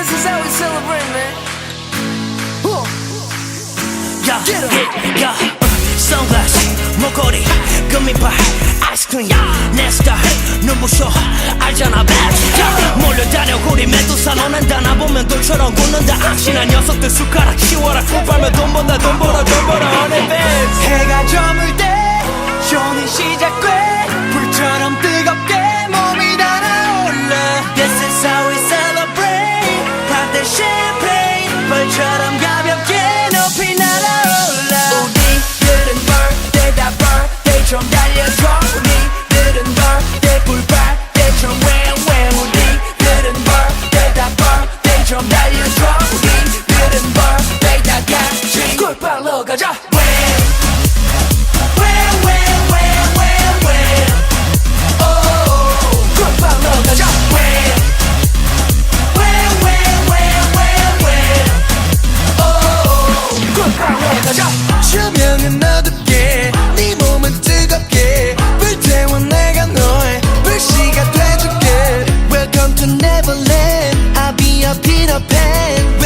This is how we celebrate, man. 선글라스 목걸이 금이빨 아이스크림 내 스타일 눈부셔 알잖아 bad 몰려다녀 우리 메두사 너는 다나 보면 돌처럼 굳는다 악신한 녀석들 숟가락 치워라 꿀 빨면 돈 번다 돈 벌어 돈 벌어 honey babe 해가 저물 때 쇼는 시작돼 불처럼 뜨겁게 몸이 달아올라 This is how we celebrate 팝대 샴페인 벌처럼 가볍게 높이 날아올라 우리들은 birthday 다 birthday 좀 달려줘 우리들은 birthday 불발 때처럼 wham 우리들은 birthday 다 birthday 좀 달려줘 우리들은 birthday 다 같이 꿀빨로 가자 조명은 어둡게 네 몸은 뜨겁게 불태워 내가 너의 불씨가 돼줄게 Welcome to Neverland I'll be your Peter Pan